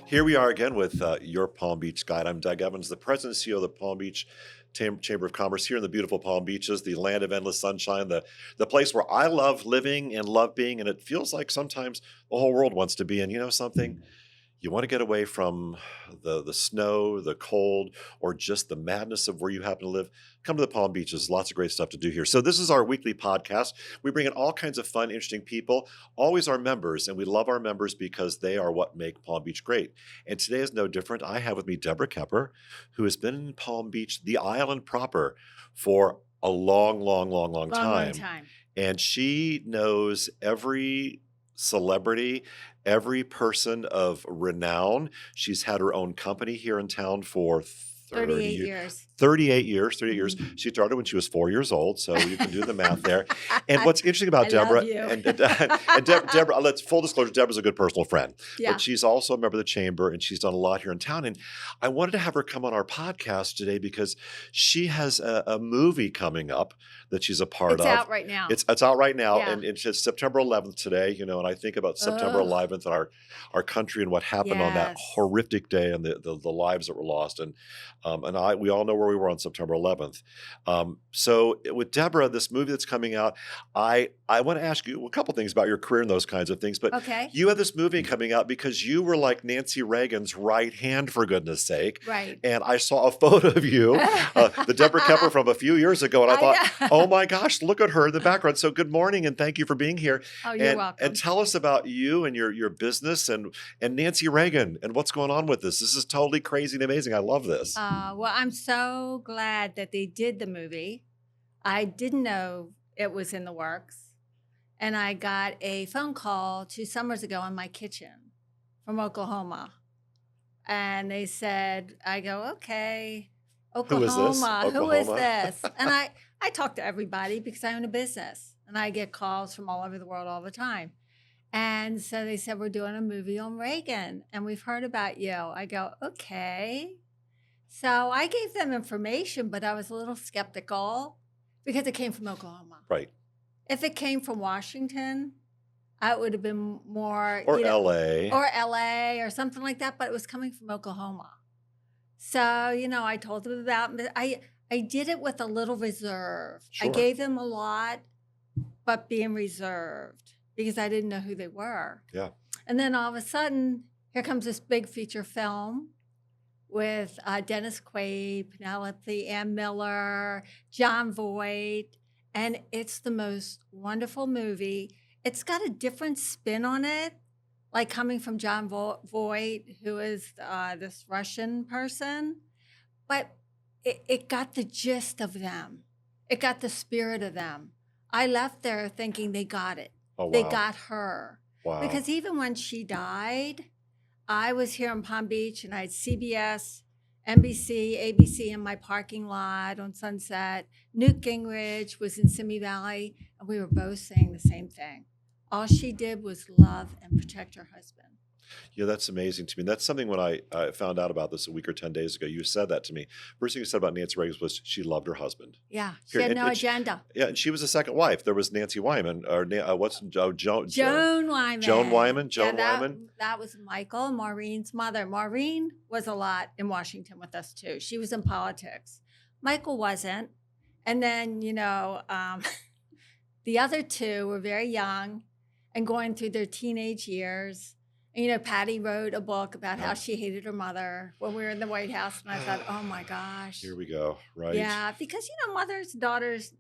Here we are again with your Palm Beach guide. I'm Doug Evans, the president and CEO of the Palm Beach Chamber of Commerce here in the beautiful Palm Beaches, the land of endless sunshine, the place where I love living and love being. And it feels like sometimes the whole world wants to be in. You know something? You want to get away from the snow, the cold, or just the madness of where you happen to live. Come to the Palm Beaches. Lots of great stuff to do here. So this is our weekly podcast. We bring in all kinds of fun, interesting people, always our members, and we love our members because they are what make Palm Beach great. And today is no different. I have with me Deborah Koepper, who has been in Palm Beach, the island proper, for a long, long, long, long Long time. time. And she knows every celebrity, every person of renown. She's had her own company here in town for 38 years. 38 years, 38 years. Mhm. She started when she was 4 years old, so you can do the math there. And I what's interesting about love Deborah, you. Deborah, let's full disclosure, Deborah's a good personal friend, Yeah. but she's also a member of the chamber and she's done a lot here in town. And I wanted to have her come on our podcast today because she has a movie coming up that she's a part It's of. out right now. It's out right now, Yeah. and it's September 11th today, and I think about September Ugh. 11th and our country and what happened on that Yes. horrific day and the lives that were lost. And we all know where we were on September 11th. So with Deborah, this movie that's coming out, I want to ask you a couple things about your career and those kinds of things. But Okay. you have this movie coming out because you were like Nancy Reagan's right hand, for goodness sake. Right. And I saw a photo of you, the Deborah Koepper from a few years ago, and I thought, oh my gosh, look at her in the background. So good morning, and thank you for being here. Oh, you're and, welcome. And tell us about you and your business and Nancy Reagan and what's going on with this. This is totally crazy and amazing. I love this. Well, I'm so glad that they did the movie. I didn't know it was in the works. And I got a phone call 2 summers ago in my kitchen from Oklahoma. And they said, I go, okay, Who is this? Oklahoma, who is Oklahoma? this? And I talk to everybody because I own a business and I get calls from all over the world all the time. And so they said, we're doing a movie on Reagan and we've heard about you. I go, okay. So I gave them information, but I was a little skeptical because it came from Oklahoma. Right. If it came from Washington, I would have been more, Or LA. or LA or something like that, but it was coming from Oklahoma. So, I told them about it. I did it with a little reserve. Sure. I gave them a lot, but being reserved because I didn't know who they were. Yeah. And then all of a sudden, here comes this big feature film with Dennis Quaid, Penelope Ann Miller, John Voight, and it's the most wonderful movie. It's got a different spin on it, like coming from John Voight, who is this Russian person, but it got the gist of them. It got the spirit of them. I left there thinking they got it. Oh, wow. They got her. Wow. Because even when she died, I was here in Palm Beach and I had CBS, NBC, ABC in my parking lot on Sunset. Newt Gingrich was in Simi Valley, and we were both saying the same thing. All she did was love and protect her husband. Yeah, that's amazing to me. That's something when I found out about this a week or 10 days ago, you said that to me. First thing you said about Nancy Reagan was she loved her husband. Yeah, she Here, had and- no and agenda. Yeah, and she was a second wife. There was Nancy Wyman, or Joan Wyman. Joan Wyman. That was Michael, Maureen's mother. Maureen was a lot in Washington with us too. She was in politics. Michael wasn't. And then, the other two were very young and going through their teenage years. And, Patty wrote a book about how she hated her mother when we were in the White House. And I thought, oh my gosh. Here we go. Right. Yeah, because, mothers, daughters,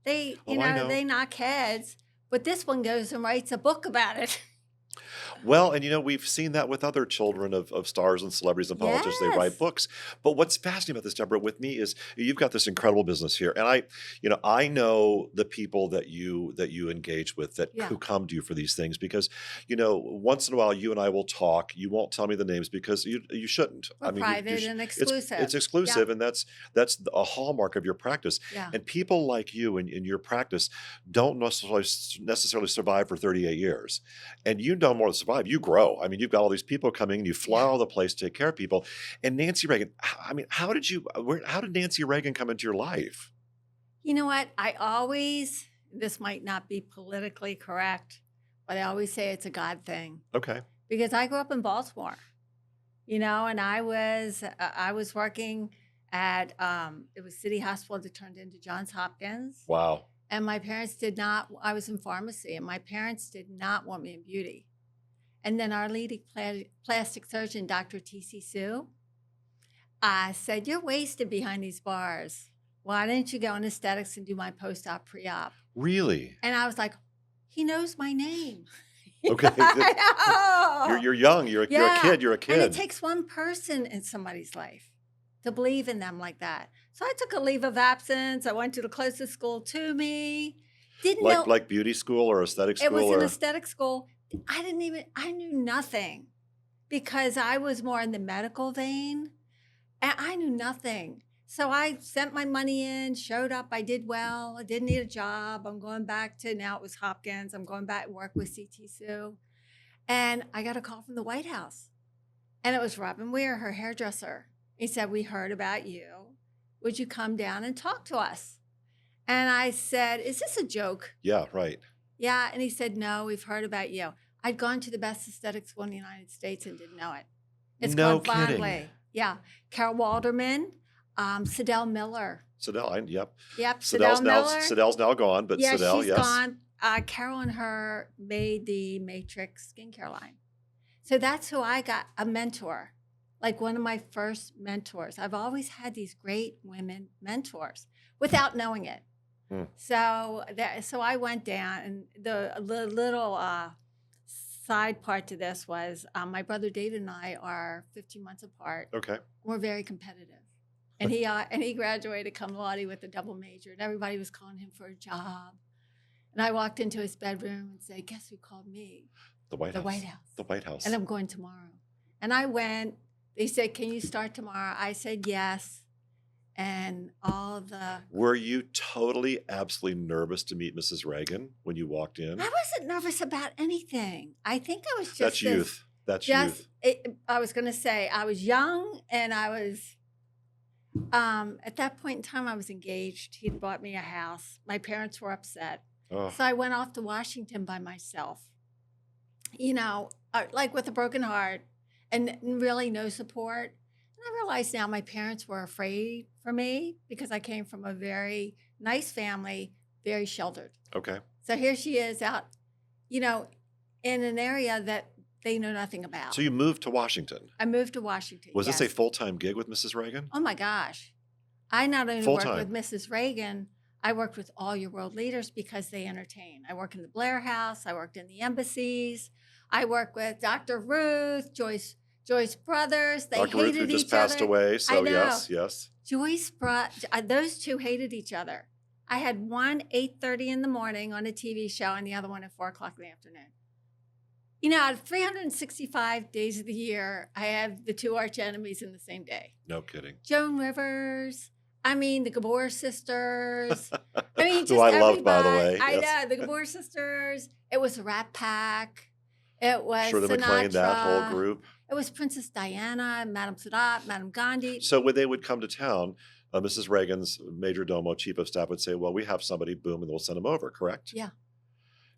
they, I know. they knock heads. But this one goes and writes a book about it. Well, and we've seen that with other children of stars and celebrities and politicians. They write Yes. books. But what's fascinating about this, Deborah, with me is you've got this incredible business here, and I know the people that you engage with Yeah. who come to you for these things because once in a while you and I will talk. You won't tell me the names because you shouldn't. We're private and exclusive. It's exclusive, and that's a hallmark of your practice. Yeah. And people like you in your practice don't necessarily survive for 38 years, and you don't more than survive. You grow. I mean, you've got all these people coming. You fly all over the place to take care of people. And Nancy Reagan. I mean, how did Nancy Reagan come into your life? You know what? This might not be politically correct, but I always say it's a God thing Okay. because I grew up in Baltimore and I was working at it was City Hospital that turned into Johns Hopkins. Wow. And my parents did not, I was in pharmacy, and my parents did not want me in beauty. And then our leading plastic surgeon, Dr. T.C. Sue, said, "You're wasted behind these bars. Why didn't you go in aesthetics and do my post-op, pre-op?" Really? And I was like, he knows my name. Okay. I know. You're young. You're a Yeah. kid. You're a And it kid. takes one person in somebody's life to believe in them like that. So I took a leave of absence. I went to the closest school to me. Didn't know Like beauty school or aesthetic it was school an or aesthetic school. I knew nothing because I was more in the medical vein, and I knew nothing. So I sent my money in, showed up. I did well. I didn't need a job. I'm going back to, now it was Hopkins. I'm going back to work with CT Sue. And I got a call from the White House. And it was Robin Weir, her hairdresser. He said, "We heard about you. Would you come down and talk to us?" And I said, "Is this a joke?" Yeah, right. Yeah. And he said, "No, we've heard about you." I'd gone to the best aesthetic school in the United States and didn't know it. It's No called kidding. Fondley. Yeah. Carol Walderman, Sidell Miller. Sidell, yep. Yep. Sidell Miller. Sidell's now gone, but Yeah, Sidell, she's yes. gone. Carol and her made the Matrix skincare line. So that's who I got, a mentor, like one of my first mentors. I've always had these great women mentors without knowing it. Hmm. So I went down, and the little side part to this was my brother David and I are 15 months apart. Okay. We're very competitive. And he graduated cum laude with a double major, and everybody was calling him for a job. And I walked into his bedroom and said, "Guess who called me?" The White House. The White House. The White House. And I'm going tomorrow. And I went. They said, "Can you start tomorrow?" I said yes. And all the Were you totally, absolutely nervous to meet Mrs. Reagan when you walked in? I wasn't nervous about anything. I think I was just That's youth. That's youth. I was going to say I was young, and I was at that point in time I was engaged. He'd bought me a house. My parents were upset. Oh, So I went off to Washington by myself, like with a broken heart and really no support. And I realize now my parents were afraid for me because I came from a very nice family, very sheltered. okay. So here she is out, in an area that they know nothing about. So you moved to Washington. I moved to Washington. Was yes. this a full-time gig with Mrs. Reagan? Oh my gosh. I not only Full-time. worked with Mrs. Reagan, I worked with all your world leaders because they entertain. I worked in the Blair House. I worked in the embassies. I worked with Dr. Ruth, Joyce brothers. They Dr. hated Ruth, who just each passed other. away. I So know. yes. Joyce those two hated each other. I had one 8:30 in the morning on a TV show and the other one at 4:00 in the afternoon. Out of 365 days of the year, I have the two arch enemies in the same day. No kidding. Joan Rivers. The Gabor sisters. Just Who I loved, by the everybody. way. I Yes. know, the Gabor sisters. It was the Rat Pack. It was Shirley Sinatra. MacLaine, that whole group. It was Princess Diana, Madame Sadat, Madame Gandhi. So when they would come to town, Mrs. Reagan's major domo, chief of staff, would say, "Well, we have somebody, boom, and we'll send them over," correct? Yeah.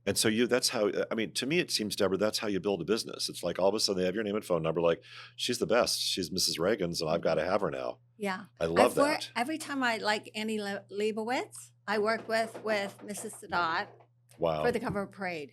And so that's how, to me, it seems, Deborah, that's how you build a business. It's like all of a sudden they have your name and phone number, like, she's the best. She's Mrs. Reagan's, and I've got to have her now. Yeah. I love that. Every time I like Annie Leibovitz, I work with Mrs. Sadat Wow. for the cover of Parade.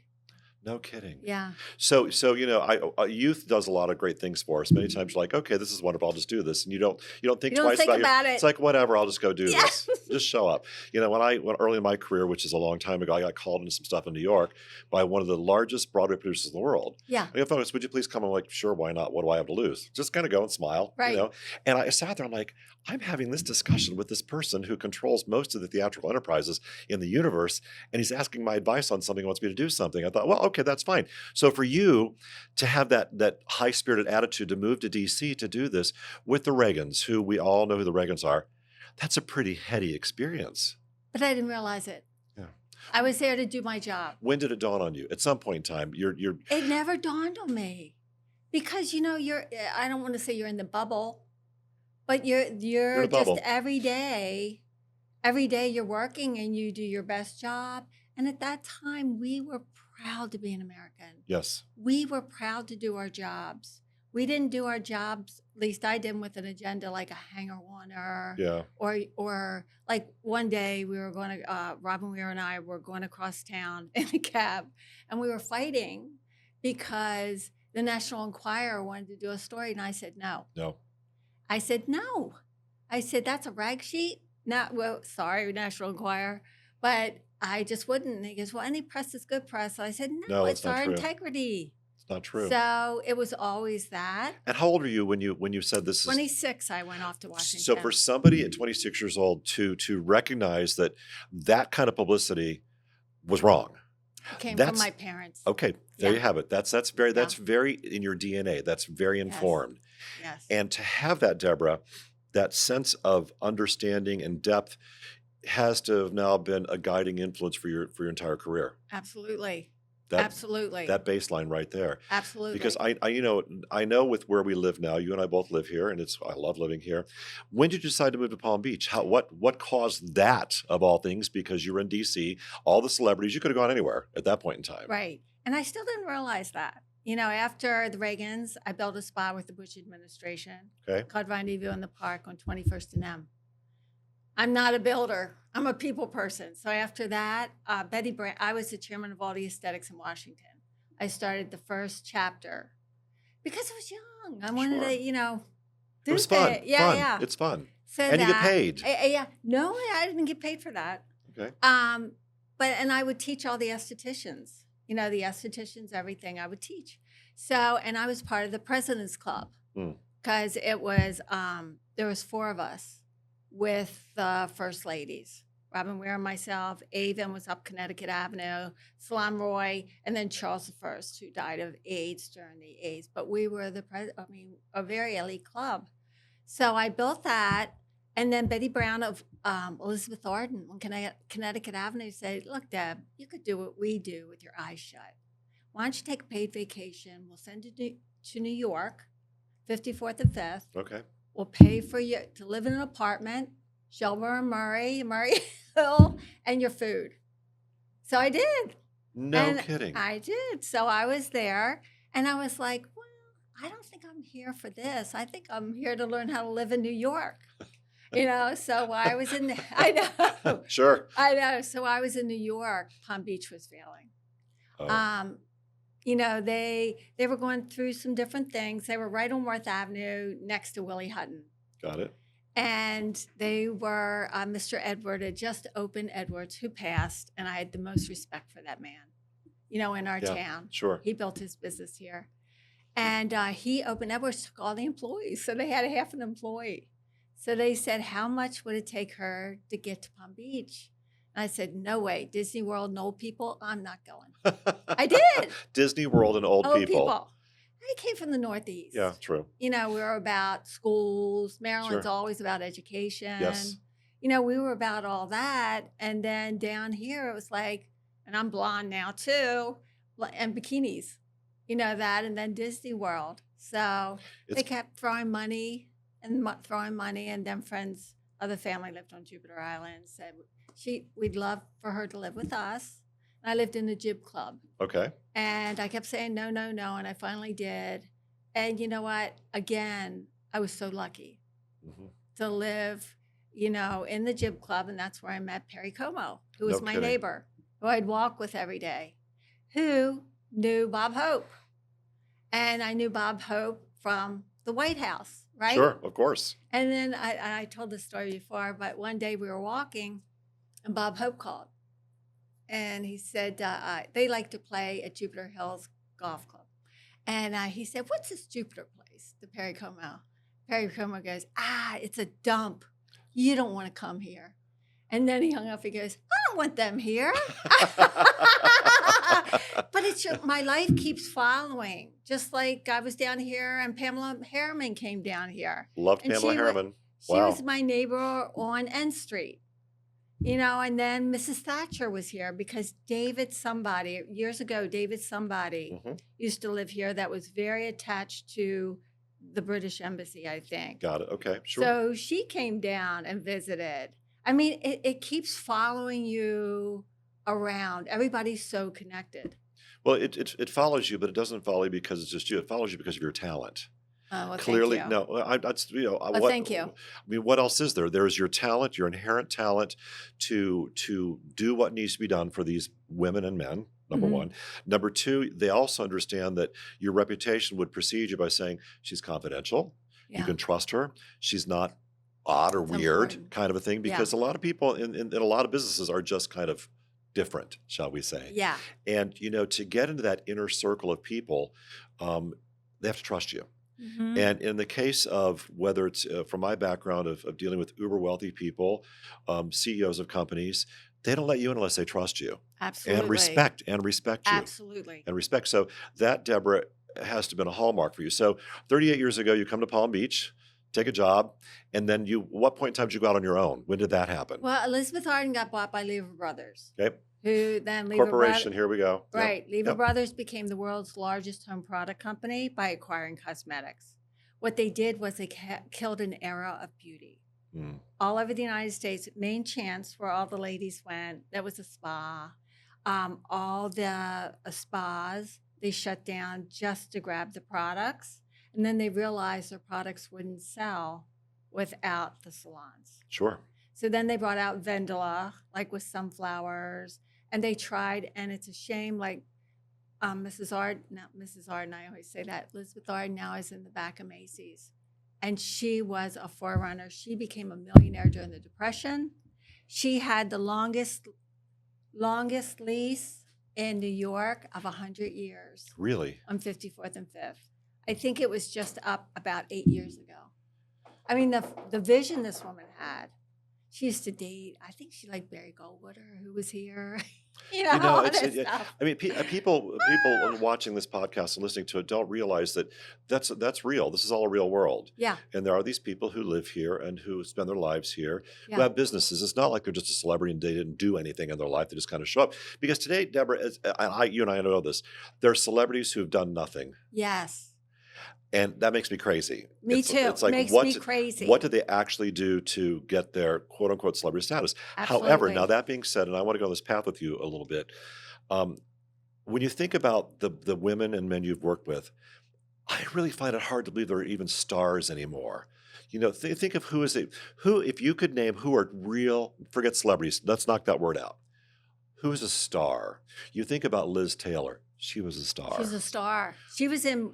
No kidding. Yeah. So youth does a lot of great things for us. Many times you're like, okay, this is wonderful. I'll just do this, and you don't think You don't twice think about it. It's like, whatever, I'll just go do Yeah. this. Just show up. When early in my career, which is a long time ago, I got called into some stuff in New York by one of the largest Broadway producers in the world. Yeah. I go, folks, would you please come? I'm like, sure, why not? What do I have to lose? Just kind of go and smile. Right. And I sat there. I'm like, I'm having this discussion with this person who controls most of the theatrical enterprises in the universe, and he's asking my advice on something. He wants me to do something. I thought, well, okay, that's fine. So for you to have that high-spirited attitude to move to D.C. to do this with the Reagans, who we all know who the Reagans are, that's a pretty heady experience. But I didn't realize it. Yeah. I was there to do my job. When did it dawn on you? At some point in time, you're. It never dawned on me because you're. I don't want to say you're in the bubble, but you're in a just bubble. every day. Every day you're working and you do your best job. And at that time, we were proud to be an American. Yes. We were proud to do our jobs. we didn't do our jobs, at least I didn't, with an agenda like a hanger-oner, Yeah. or like one day we were going to, Robin Weir and I were going across town in a cab, and we were fighting because the National Enquirer wanted to do a story, and I said no. No. I said no. I said that's a rag sheet. Not well, sorry, National Enquirer, but I just wouldn't. And he goes, well, any press is good press. I said no, No, that's it's not our true. integrity. It's not true. So it was always that. And how old are you when you said this is 26, I went off to so for Washington. somebody at 26 years old to recognize that that kind of publicity was wrong. It came from That's my parents. okay. There Yeah. you have it. That's Yeah. very in your DNA. That's very Yes. informed. Yes. And to have that, Deborah, that sense of understanding and depth has to have now been a guiding influence for your entire career. Absolutely. That Absolutely. that baseline right there. Because Absolutely. I know with where we live now, you and I both live here, and I love living here. When did you decide to move to Palm Beach? What caused that of all things? Because you were in DC, all the celebrities, you could have gone anywhere at that point in time. Right. And I still didn't realize that. After the Reagans, I built a spa with the Bush administration Okay. called Rendezvous in the Park on 21st and M. I'm not a builder. I'm a people person. So after that, I was the chairman of all the aesthetics in Washington. I started the first chapter because I was young. I wanted Sure. to, It do was fun. things. Yeah, Fun. yeah. It's fun. So And you get that, paid. yeah. No, I didn't get paid for that. Okay. And I would teach all the estheticians. The estheticians, everything I would teach. So, and I was part of the President's Club Hmm. because it was there was 4 of us with the first ladies. Robin Weir and myself, Avon was up Connecticut Avenue, Salam Roy, and then Charles I, who died of AIDS during the AIDS. But we were a very elite club. So I built that. And then Betty Brown of Elizabeth Arden on Connecticut Avenue said, look, Deb, you could do what we do with your eyes shut. Why don't you take a paid vacation? We'll send you to New York, 54th and 5th. Okay. We'll pay for you to live in an apartment, Shelburne, Murray Hill, and your food. So I did. No kidding. I did. So I was there, and I was like, well, I don't think I'm here for this. I think I'm here to learn how to live in New York. So I was I know. Sure. I know. So I was in New York. Palm Beach was failing. Oh. They were going through some different things. They were right on Worth Avenue next to Willie Hutton. Got it. And they were, Mr. Edward had just opened Edwards, who passed, and I had the most respect for that man, in our Yeah, town. sure. He built his business here. And he opened Edwards, took all the employees. So they had a half an employee. So they said, how much would it take her to get to Palm Beach? And I said, no way. Disney World and old people, I'm not going. I did. Disney World and old people. I came from the Northeast. Yeah, true. We were about schools. Maryland's Sure. always about education. Yes. We were about all that. And then down here, it was like, and I'm blonde now too, and bikinis, that, and then Disney World. So they kept throwing money. And then friends, other family lived on Jupiter Island, said we'd love for her to live with us. And I lived in the Jib Club. Okay. And I kept saying no, no, no, and I finally did. And you know what? Again, I was so lucky to live, in the Jib Club, and that's where I met Perry Como, who was my neighbor, who I'd walk with every day, who knew Bob Hope. And I knew Bob Hope from the White House, right? Sure, of course. And then I told this story before, but one day we were walking, and Bob Hope called. And he said, they like to play at Jupiter Hills Golf Club. And he said, what's this Jupiter place? To Perry Como. Perry Como goes, it's a dump. You don't want to come here. And then he hung up. He goes, I don't want them here. But my life keeps following. Just like I was down here and Pamela Harriman came down here. Loved Pamela Harriman. She was my neighbor on N Street. And then Mrs. Thatcher was here because years ago, David somebody used to live here that was very attached to the British Embassy, I think. Got it. Okay, sure. So she came down and visited. I mean, it keeps following you around. Everybody's so connected. Well, it follows you, but it doesn't follow you because it's just you. It follows you because of your talent. Oh, well, thank Clearly, you. no, that's, Well, what thank you. I mean, what else is there? There's your talent, your inherent talent to do what needs to be done for these women and men, number Mhm. one. Number two, they also understand that your reputation would precede you by saying, "She's confidential. You Yeah, can trust her. She's not odd or it's weird," important. kind of a thing, Yeah, because a lot of people in a lot of businesses are just kind of different, shall we say. yeah. And, to get into that inner circle of people, um, they have to trust you. Mhm. And in the case of whether it's from my background of dealing with uber wealthy people, CEOs of companies, they don't let you in unless they trust you Absolutely. and respect you Absolutely. and respect. So that, Deborah, has to have been a hallmark for you. So 38 years ago, you come to Palm Beach, take a job, and then what point in time did you go out on your own? When did that happen? Well, Elizabeth Arden got bought by Lever Brothers, Okay. who then Lever Brothers, Corporation, here we go. Yep. right, Lever Yep. Brothers became the world's largest home product company by acquiring cosmetics. What they did was they killed an era of beauty. Mm, All over the United States, main chance where all the ladies went, there was a spa. All the spas, they shut down just to grab the products. And then they realized their products wouldn't sell without the salons. sure. So then they brought out Vendela, like with sunflowers, and they tried, and it's a shame, like Mrs. Ard, not Mrs. Arden, I always say that. Elizabeth Arden now is in the back of Macy's. And she was a forerunner. She became a millionaire during the Depression. She had the longest lease in New York of 100 years Really? on 54th and 5th. I think it was just up about 8 years ago. I mean, the vision this woman had. She used to date, I think she liked Barry Goldwater, who was here, all It's this stuff. I mean, people watching this podcast and listening to it don't realize that that's real. This is all a real world, Yeah, and there are these people who live here and who spend their lives here, who yeah. have businesses. It's not like they're just a celebrity and they didn't do anything in their life. They just kind of show up. Because today, Deborah, you and I know this. There are celebrities who've done nothing, Yes. and that makes me crazy. Me too. It's like Makes me what crazy. did they actually do to get their quote unquote celebrity status? However, now Absolutely. that being said, and I want to go on this path with you a little bit. Um, when you think about the women and men you've worked with, I really find it hard to believe they're even stars anymore. Think of who, if you could name who are real, forget celebrities, let's knock that word out. Who's a star? You think about Liz Taylor. She was a She's star. a star. She was in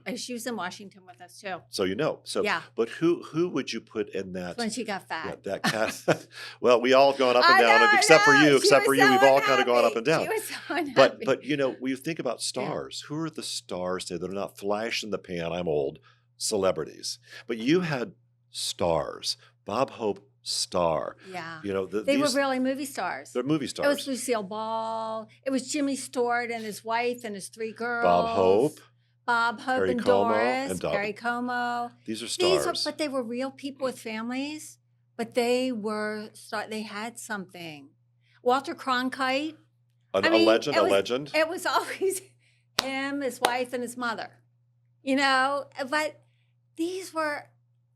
Washington with us too. So, Yeah. but who would you put in It's that? when she got Yeah, fat. that cat. Well, we all gone up and I know, down, and I except for know. you, She was we've so all kind of gone up unhappy. and She down. was so But unhappy. but when you think about Yeah. stars, who are the stars today that are not flash in the pan? I'm old celebrities, but you had stars. Bob Hope, star. Yeah. They were These really movie stars. they're movie It was stars. Lucille Ball. It was Jimmy Stewart and his wife and his three Bob girls. Hope, Bob Hope Perry and Como, Doris, and Perry Como. these are These were, stars. but they were real people with families. But they had something. Walter Cronkite. I A mean, legend, it a was legend. it was always him, his wife, and his mother. But these were,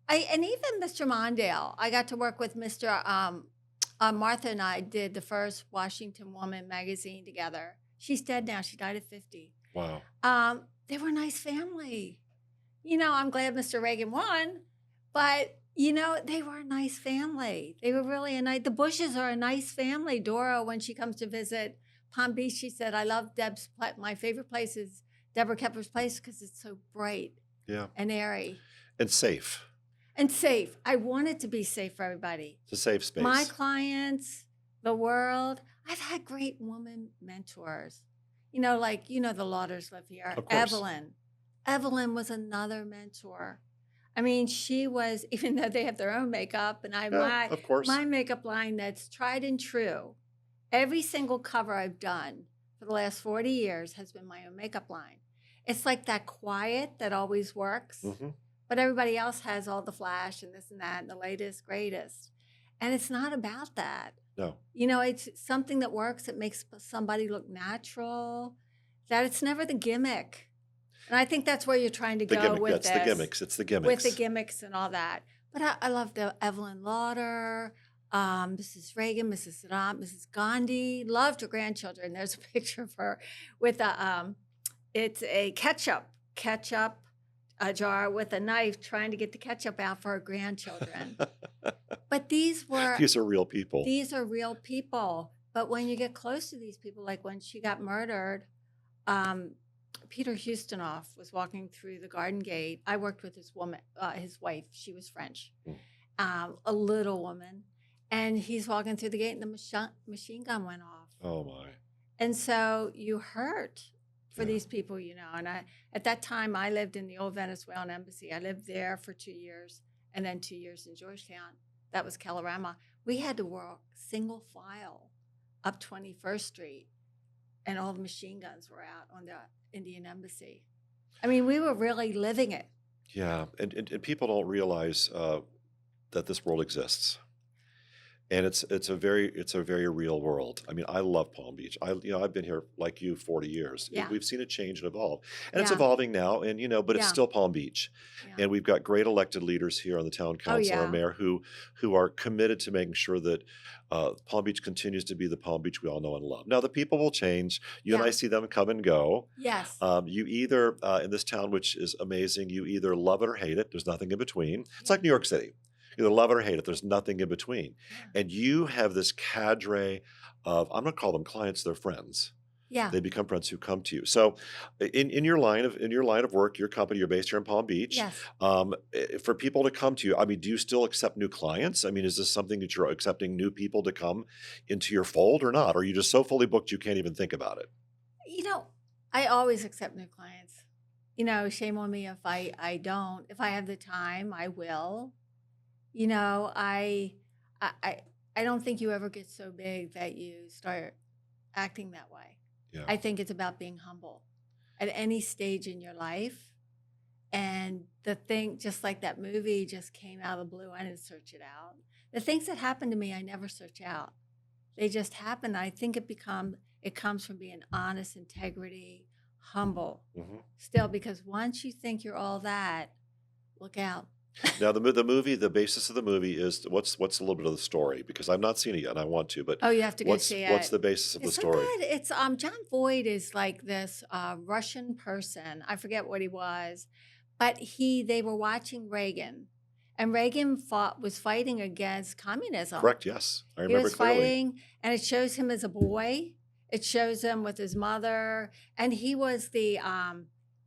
and even Mr. Mondale. I got to work with Mr. Martha and I did the first Washington Woman magazine together. She's dead now. She died at 50. Wow. They were a nice family. I'm glad Mr. Reagan won, but they were a nice family. They were really the Bushes are a nice family. Dora, when she comes to visit Palm Beach, she said, I love my favorite place is Deborah Koepper's place because it's so bright Yeah. and airy And safe. and safe. I want it to be safe for everybody. It's a safe space. My clients, the world. I've had great woman mentors. The Lauders live here. Of course. Evelyn was another mentor. I mean, she was, even though they have their own makeup, and I have Yeah, of course. my makeup line that's tried and true. Every single cover I've done for the last 40 years has been my own makeup line. It's like that quiet that always works, Mhm. but everybody else has all the flash and this and that and the latest, greatest. And it's not about that. No. It's something that works. It makes somebody look natural, that it's never the gimmick. And I think that's where you're trying to The go gimmick. with That's this. the gimmicks. It's the With the gimmicks. gimmicks and all that. But I love the Evelyn Lauder, Mrs. Reagan, Mrs. Saddam, Mrs. Gandhi. Loved her grandchildren. There's a picture of her with it's a ketchup jar with a knife trying to get the ketchup out for her grandchildren. But these were These are real people. these are real people. But when you get close to these people, like when she got murdered, um, Peter Houstonhoff was walking through the garden gate. I worked with his wife. She was French, Mm. a little woman, and he's walking through the gate, and the machine gun went off. Oh my. And so you hurt for Yeah. these people, And at that time, I lived in the old Venezuelan embassy. I lived there for 2 years, and then 2 years in Georgetown. That was Calorama. We had to walk single file up 21st Street, and all the machine guns were out on the Indian embassy. I mean, we were really living it. Yeah, and people don't realize that this world exists. And it's a very real world. I mean, I love Palm Beach. I've been here like you 40 years. Yeah. We've seen it change and evolve, and it's Yeah. evolving now. And but it's Yeah. still Palm Beach, Yeah. and we've got great elected leaders here on the town council, our yeah. mayor, who are committed to making sure that Palm Beach continues to be the Palm Beach we all know and love. Now, the people will change. You and Yeah. I see them come and go. Yes. You either in this town, which is amazing, you either love it or hate it. There's nothing in between. It's Yeah. like New York City. You either love it or hate it. There's nothing in between. Yeah. And you have this cadre of, I'm going to call them clients, they're friends. Yeah. They become friends who come to you. So in your line of work, your company, you're based here in Palm Beach. Yes. For people to come to you, I mean, do you still accept new clients? I mean, is this something that you're accepting new people to come into your fold or not? Or are you just so fully booked you can't even think about it? I always accept new clients. Shame on me if I don't. If I have the time, I will. I don't think you ever get so big that you start acting that way. Yeah. I think it's about being humble at any stage in your life. And the thing, just like that movie just came out of the blue, I didn't search it out. The things that happen to me, I never search out. They just happen. I think it comes from being honest, integrity, humble. Mm-hmm. Still, because once you think you're all that, look out. Now, the movie, the basis of the movie is what's a little bit of the story, because I've not seen it yet and I want to, but Oh, you have to go what's see it. what's the basis of the Isn't story? that it's John Voight is like this Russian person. I forget what he was, but they were watching Reagan, and Reagan was fighting against communism. Correct, yes. I He remember was clearly. fighting, and it shows him as a boy. It shows him with his mother, and he was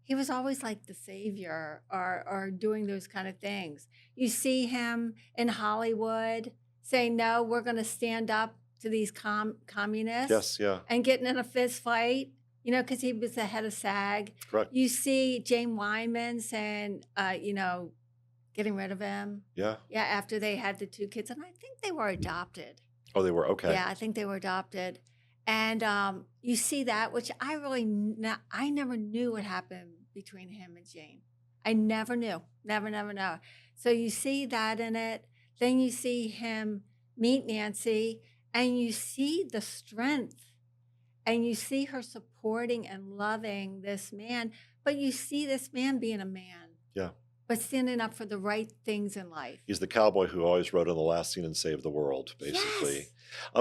he was always like the savior or doing those kind of things. You see him in Hollywood saying, no, we're going to stand up to these communists. Yes, yeah, And getting in a fist fight, because he was the head of SAG. correct. You see Jane Wyman saying, getting rid of him. Yeah. Yeah, after they had the 2 kids. And I think they were adopted. Oh, they were, okay. Yeah, I think they were adopted. And you see that, which I never knew what happened between him and Jane. I never knew, never. So you see that in it. Then you see him meet Nancy, and you see the strength, and you see her supporting and loving this man. But you see this man being a man. Yeah. But standing up for the right things in life. He's the cowboy who always rode on the last scene and saved the world, basically.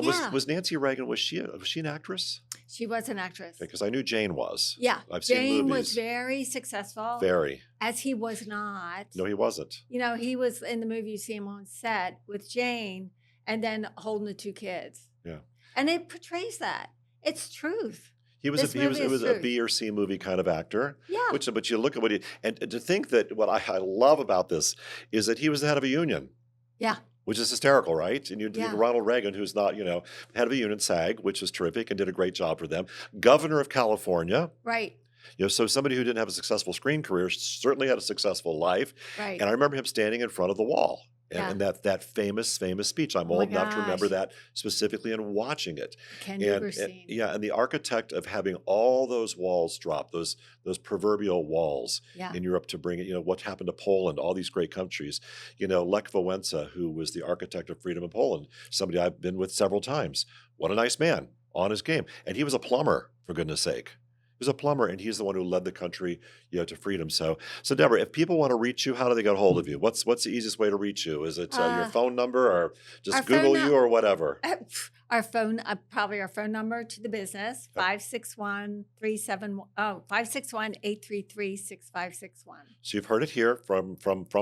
Yes. Was Nancy Reagan, was she an actress? She was an actress. Because I knew Jane was. Yeah. I've seen Jane movies. was very successful. Very. As he was not. No, he wasn't. He was in the movie, you see him on set with Jane and then holding the 2 kids. Yeah. And it portrays that. It's truth. He was This a movie is a true. B or C movie kind of actor. Yeah. But you look at and to think that what I love about this is that he was the head of a union. Yeah. Which is hysterical, right? And Yeah. Ronald Reagan, who's not, head of a union, SAG, which was terrific and did a great job for them. Governor of California. Right. So somebody who didn't have a successful screen career certainly had a successful life. Right. And I remember him standing in front of the wall. Yeah. And that famous speech. I'm Oh my old enough to remember gosh. that specifically and watching it. Ken And Duberstein. and the architect of having all those walls drop, those proverbial walls Yeah. in Europe to bring it, what happened to Poland, all these great countries. Lech Wałęsa, who was the architect of freedom in Poland, somebody I've been with several times. What a nice man, on his game. And he was a plumber, for goodness sake. He was a plumber, and he's the one who led the country, to freedom. So Deborah, if people want to reach you, how do they get a hold of you? What's the easiest way to reach you? Is it your phone number, or our just phone Google nu- you, or whatever? probably our phone number to the business, Yep. 561-833-6561. So you've heard it here from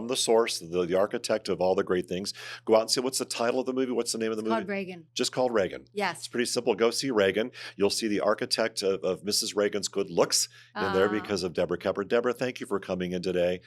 the source, the architect of all the great things. Go out and see what's the title of the movie. What's the name of the It's movie? called Reagan. Just called Reagan. Yes. It's pretty simple. Go see Reagan. You'll see the architect of Mrs. Reagan's good looks in there Uh, because of Deborah Koepper. Deborah, thank you for coming in today.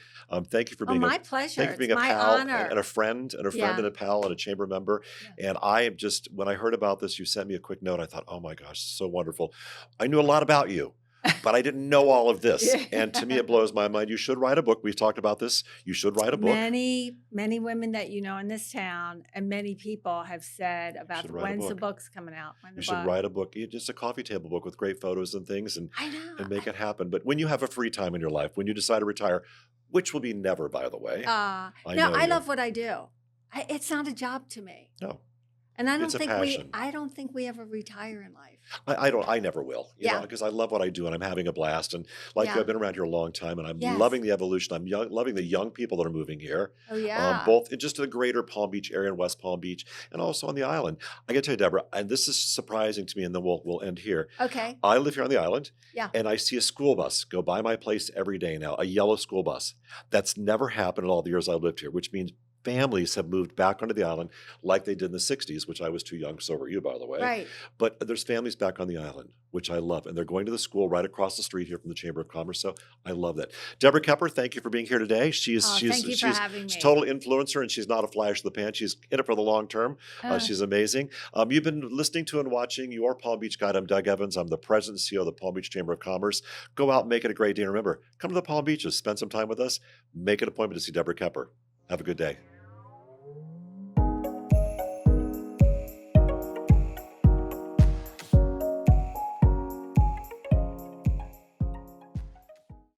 Thank you for oh, being a my pleasure. thank you for It's being a my pal and honor. a friend and a friend Yeah. and a pal and a chamber member. Yeah. And I am just when I heard about this, you sent me a quick note. I thought, oh my gosh, so wonderful. I knew a lot about you. But I didn't know all of this. And to me, Yeah. it blows my mind. You should write a book. We've talked about this. You should write a book. Many, many women that you know in this town and many people have said about should write a when's the book. book's coming out. When You the should book. write a book, just a coffee table book with great photos and things I know. and make it happen. But when you have a free time in your life, when you decide to retire, which will be never, by the way, I No, know I you. love what I do. It's not a job to me. No, And it's a passion. I don't think we ever retire in life. I never will, Yeah. because I love what I do and I'm having a blast. And like you, Yeah. I've been around here a long time and I'm Yes. loving the evolution. I'm loving the young people that are moving here, Oh, yeah. both in just the greater Palm Beach area and West Palm Beach and also on the island. I got to tell you, Deborah, and this is surprising to me, and then we'll end here. Okay. I live here on the island, Yeah. and I see a school bus go by my place every day now, a yellow school bus. That's never happened in all the years I've lived here, which means families have moved back onto the island like they did in the 60s, which I was too young, so were you, by the way. Right. But there's families back on the island, which I love, and they're going to the school right across the street here from the Chamber of Commerce, so I love that. Deborah Koepper, thank you for being here today. Oh, thank you for having She's a me. total influencer, and she's not a flash in the pan. She's in it for the long term. Uh, She's amazing. You've been listening to and watching Your Palm Beach Guide. I'm Doug Evans. I'm the president and CEO of the Palm Beach Chamber of Commerce. Go out and make it a great day. And remember, come to the Palm Beaches, spend some time with us, make an appointment to see Deborah Koepper. Have a good day.